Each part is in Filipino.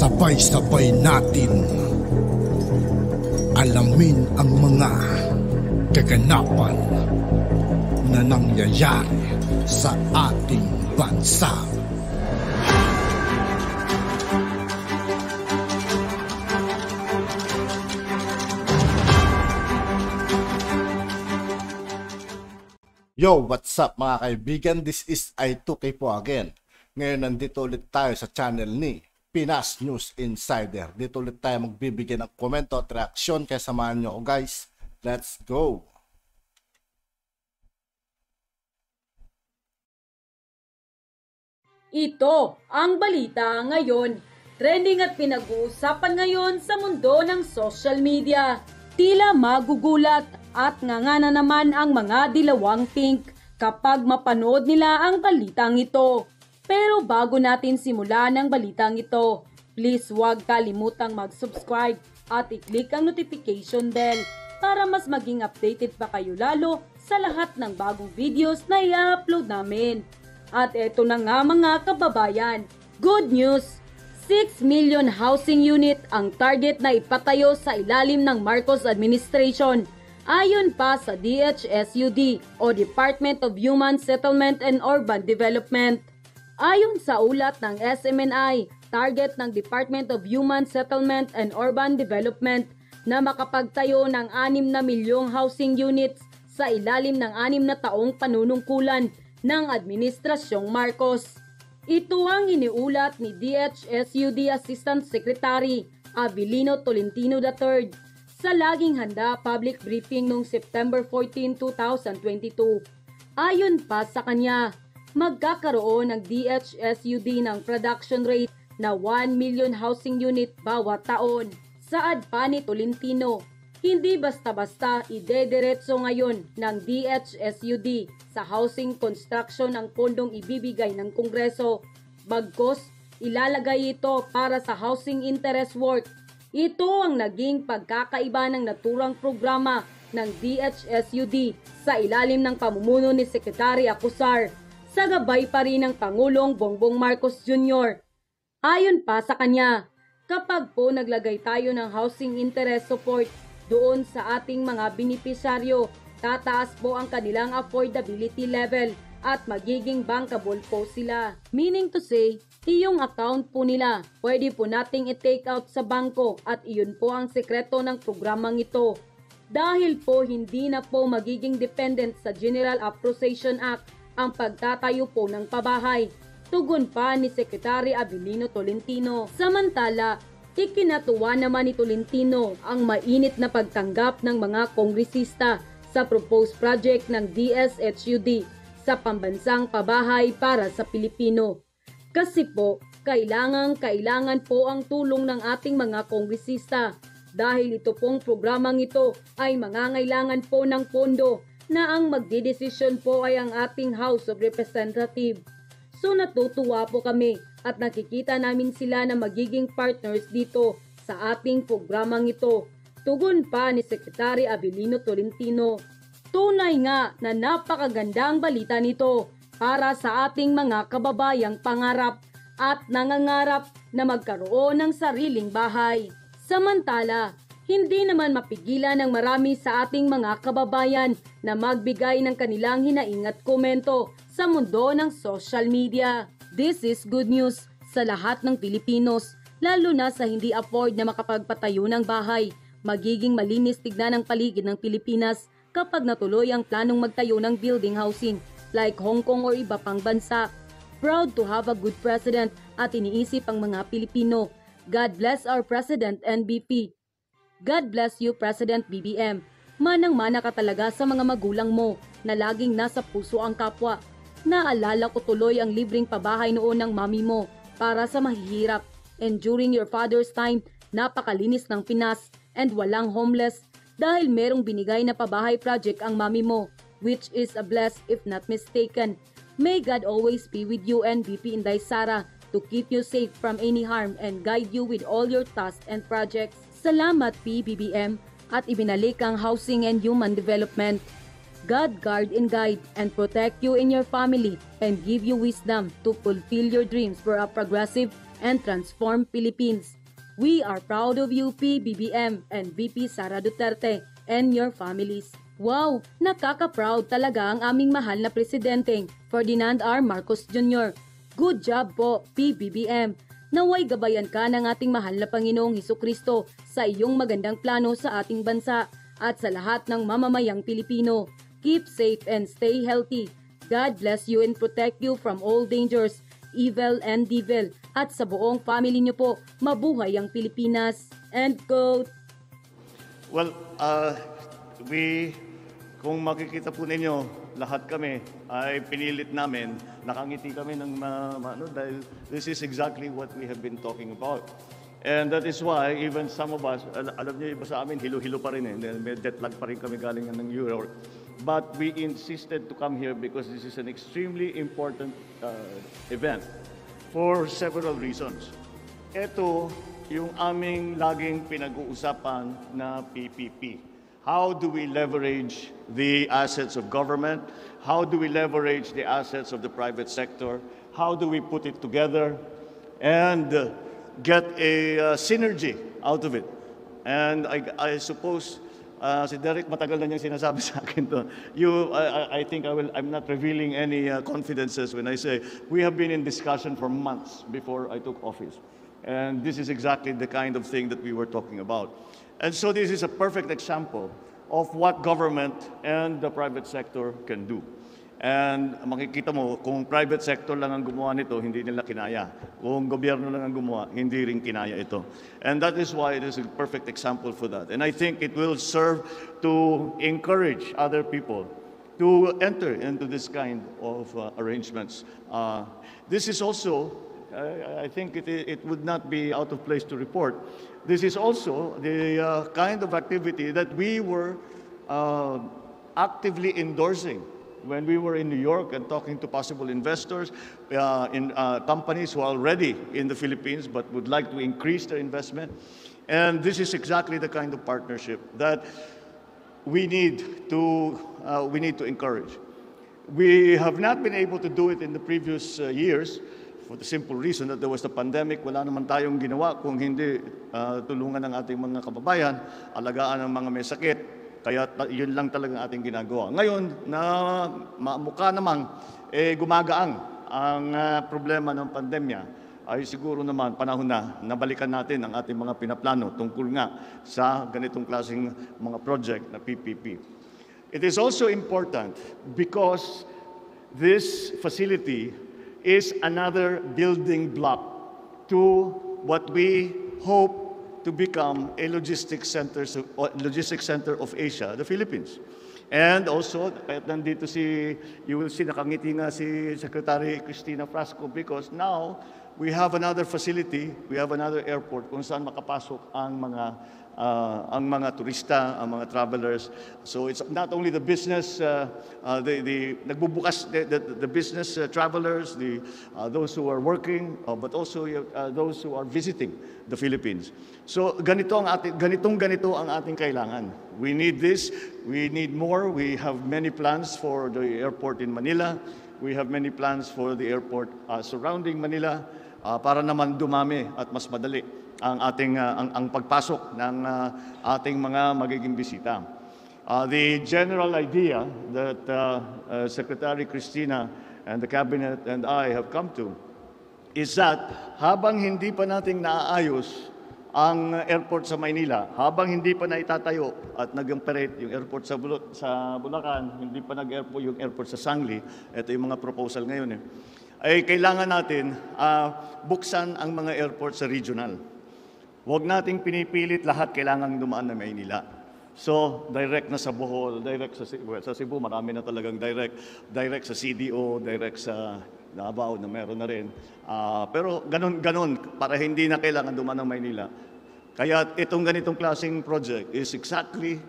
Sabay-sabay natin alamin ang mga kaganapan na nangyayari sa ating bansa. Yo, what's up mga kaibigan? This is I2K po again. Ngayon nandito ulit tayo sa channel ni Pinas News Insider. Dito ulit tayo magbibigay ng komento at reaksyon, kaya samahan nyo ako guys. Let's go! Ito ang balita ngayon. Trending at pinag-uusapan ngayon sa mundo ng social media. Tila magugulat at ngangana naman ang mga dilawang pink kapag mapanood nila ang balitang ito. Pero bago natin simulan ang balitang ito, please huwag kalimutang mag-subscribe at i-click ang notification bell para mas maging updated pa kayo lalo sa lahat ng bagong videos na i-upload namin. At eto na nga mga kababayan, good news! 6 million housing unit ang target na ipatayo sa ilalim ng Marcos administration. Ayon pa sa DHSUD o Department of Human Settlement and Urban Development. Ayon sa ulat ng SMNI, target ng Department of Human Settlement and Urban Development na makapagtayo ng 6 na milyong housing units sa ilalim ng 6 na taong panunungkulan ng Administrasyong Marcos. Ito ang iniulat ni DHSUD Assistant Secretary Avelino Tolentino III sa Laging Handa public briefing noong September 14, 2022. Ayon pa sa kanya, magkakaroon ng DHSUD ng production rate na 1 million housing unit bawat taon. Saad pa ni Tolentino, hindi basta-basta idederetso ngayon ng DHSUD sa housing construction ang pondong ibibigay ng Kongreso. Bagkus, ilalagay ito para sa housing interest work. Ito ang naging pagkakaiba ng naturang programa ng DHSUD sa ilalim ng pamumuno ni Secretary Acuzar sa gabay pa rin ng Pangulong Bongbong Marcos Jr. Ayon pa sa kanya, kapag po naglagay tayo ng housing interest support doon sa ating mga benepisyaryo, tataas po ang kanilang affordability level at magiging bankable po sila. Meaning to say, iyong account po nila, pwede po nating i-take out sa bangko at iyon po ang sekreto ng programang ito. Dahil po hindi na po magiging dependent sa General Appropriation Act ang pagtatayo po ng pabahay. Tugon pa ni Secretary Avelino Tolentino. Samantala, ikinatuwa naman ni Tolentino ang mainit na pagtanggap ng mga kongresista sa proposed project ng DSHUD sa pambansang pabahay para sa Pilipino. Kasi po, kailangan po ang tulong ng ating mga kongresista dahil ito pong programang ito ay mangangailangan po ng pondo na ang magdidesisyon po ay ang ating House of Representatives. So natutuwa po kami at nakikita namin sila na magiging partners dito sa ating programang ito. Tugon pa ni Secretary Avelino Tolentino. Tunay nga na napakaganda ang balita nito para sa ating mga kababayang pangarap at nangangarap na magkaroon ng sariling bahay. Samantala, hindi naman mapigilan ng marami sa ating mga kababayan na magbigay ng kanilang hinaing at komento sa mundo ng social media. This is good news sa lahat ng Pilipinos, lalo na sa hindi afford na makapagpatayo ng bahay. Magiging malinis tignan ang paligid ng Pilipinas kapag natuloy ang planong magtayo ng building housing like Hong Kong or iba pang bansa. Proud to have a good president at iniisip ang mga Pilipino. God bless our President and BP. God bless you, President BBM. Manang-mana ka talaga sa mga magulang mo na laging nasa puso ang kapwa. Naalala ko tuloy ang libreng pabahay noon ng mami mo para sa mahihirap. And during your father's time, napakalinis ng Pinas and walang homeless dahil merong binigay na pabahay project ang mami mo, which is a bless if not mistaken. May God always be with you and BP Inday Sara to keep you safe from any harm and guide you with all your tasks and projects. Salamat PBBM at ibinalik ang housing and human development. God guard and guide and protect you and your family and give you wisdom to fulfill your dreams for a progressive and transform Philippines. We are proud of you, PBBM and VP Sara Duterte and your families. Wow! Nakaka-proud talaga ang aming mahal na presidenteng Ferdinand R. Marcos Jr. Good job po, PBBM! Naway gabayan ka ng ating mahal na Panginoong Hesukristo sa iyong magandang plano sa ating bansa at sa lahat ng mamamayang Pilipino. Keep safe and stay healthy. God bless you and protect you from all dangers, evil and devil. At sa buong family niyo po, mabuhay ang Pilipinas. End quote. Well, kung makikita po ninyo, lahat kami ay pinilit namin, nakangiti kami ng dahil this is exactly what we have been talking about. And that is why even some of us, alam niyo, iba sa amin, hilo-hilo pa rin may jet lag pa rin kami galing ng New York. But we insisted to come here because this is an extremely important event for several reasons. Ito yung aming laging pinag-uusapan na PPP. How do we leverage the assets of government? How do we leverage the assets of the private sector? How do we put it together and get a synergy out of it? And I suppose si Derek matagal na niyang sinasabi sa akin to. I think I'm not revealing any confidences when I say we have been in discussion for months before I took office. And this is exactly the kind of thing that we were talking about. And so this is a perfect example of what government and the private sector can do. And makikita mo, kung private sector lang ang gumawa nito, hindi nila kinaya. Kung gobyerno lang ang gumawa, hindi rin kinaya ito. And that is why it is a perfect example for that. And I think it will serve to encourage other people to enter into this kind of arrangements. This is also, I think it would not be out of place to report, this is also the kind of activity that we were actively endorsing when we were in New York and talking to possible investors in companies who are already in the Philippines but would like to increase their investment. And this is exactly the kind of partnership that we need to encourage. We have not been able to do it in the previous years for the simple reason that there was the pandemic. Wala naman tayong ginawa kung hindi tulungan ng ating mga kababayan, alagaan ng mga may sakit. Kaya yun lang talaga ang ating ginagawa. Ngayon, na mukha namang gumagaang ang problema ng pandemya, ay siguro naman panahon na nabalikan natin ang ating mga pinaplano tungkol nga sa ganitong klaseng mga project na PPP. It is also important because this facility is another building block to what we hope to become a logistics center of Asia, the Philippines. And also, kahit nandito you will see, nakangiti nga si Secretary Cristina Frasco because now we have another facility, we have another airport kung saan makapasok ang mga turista, ang mga travelers. So it's not only the business, nagbubukas the business travelers, those who are working, but also those who are visiting the Philippines. So ganito ang ating kailangan. We need this, we need more. We have many plans for the airport in Manila. We have many plans for the airport surrounding Manila para naman dumami at mas madali ang ating ang pagpasok ng ating mga magiging bisita. The general idea that Secretary Cristina and the Cabinet and I have come to is that habang hindi pa nating naaayos ang airport sa Maynila, habang hindi pa naitatayo at nag-operate yung airport sa Bulacan, hindi pa nag-airport yung airport sa Sangli, ito yung mga proposal ngayon ay kailangan natin buksan ang mga airport sa regional. Huwag nating pinipilit lahat kailangang dumaan na Maynila. So, direct na sa Bohol, direct sa Cebu, marami na talagang direct sa CDO, direct sa Davao na meron na rin. Pero ganun, para hindi na kailangan dumaan ng Maynila. Kaya itong ganitong klaseng project is exactly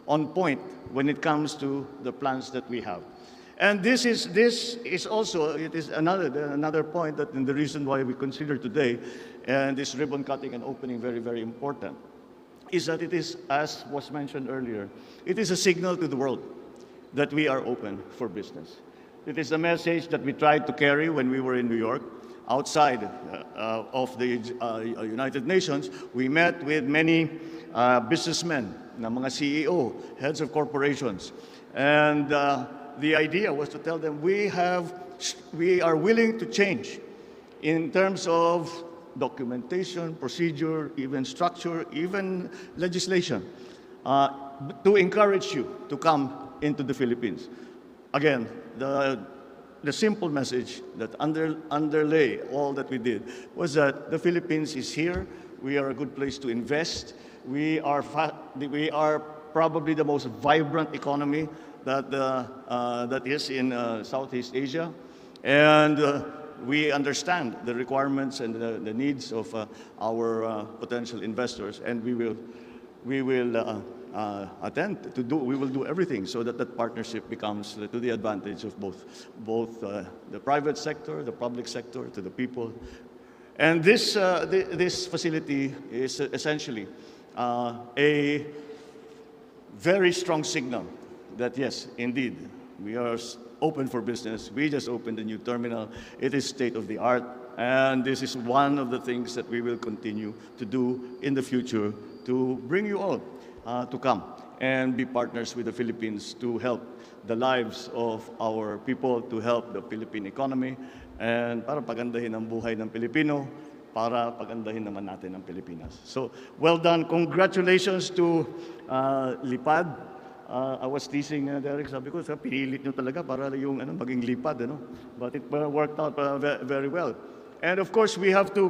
on point when it comes to the plans that we have. And this is also, it is another point that in the reason why we consider today, and this ribbon cutting and opening very, very important, is that it is, as was mentioned earlier, it is a signal to the world that we are open for business. It is the message that we tried to carry when we were in New York. Outside of the United Nations, we met with many businessmen, na mga CEO, heads of corporations. And the idea was to tell them we are willing to change in terms of documentation, procedure, even structure, even legislation, to encourage you to come into the Philippines. Again, the simple message that underlay all that we did was that the Philippines is here. We are a good place to invest. We are probably the most vibrant economy that is in Southeast Asia, and we understand the requirements and the needs of our potential investors, and we will we will do everything so that that partnership becomes to the advantage of both the private sector, the public sector, to the people. And this facility is essentially a very strong signal that yes, indeed, we are open for business. We just opened a new terminal. It is state of the art, and this is one of the things that we will continue to do in the future to bring you all to come and be partners with the Philippines to help the lives of our people, to help the Philippine economy, and para pagandahin ang buhay ng Pilipino, para pagandahin naman natin ang Pilipinas. So, well done. Congratulations to Lipad. I was teasing Derek, sabi ko, pinilit nyo talaga para yung maging Lipad, but it worked out very well. And of course, we have to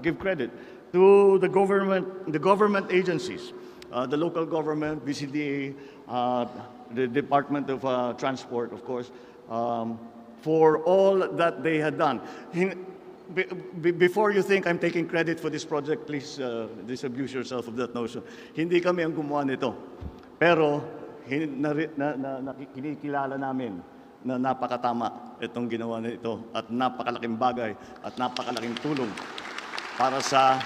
give credit to the government agencies, the local government, BCDA, the Department of Transport, of course, for all that they had done. Before you think I'm taking credit for this project, please disabuse yourself of that notion. Hindi kami ang gumawa nito. Pero kinikilala namin na napakatama itong ginawa nito at napakalaking bagay at napakalaking tulong para sa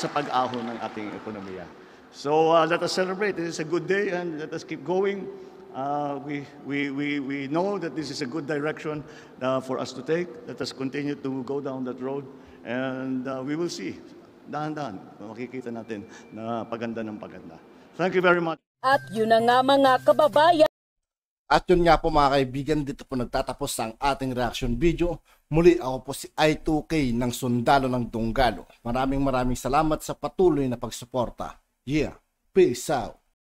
pag-ahon ng ating ekonomiya. So let us celebrate. This is a good day, and let us keep going. We know that this is a good direction for us to take. Let us continue to go down that road, and we will see. Dahan-dahan, makikita natin na paganda ng paganda. Thank you very much. At yun na nga mga kababayan. At yun nga po mga kaibigan, dito po nagtatapos ang ating reaction video. Muli ako po si I2K ng Sundalo ng Dunggalo. Maraming salamat sa patuloy na pagsuporta. Yeah, peace out.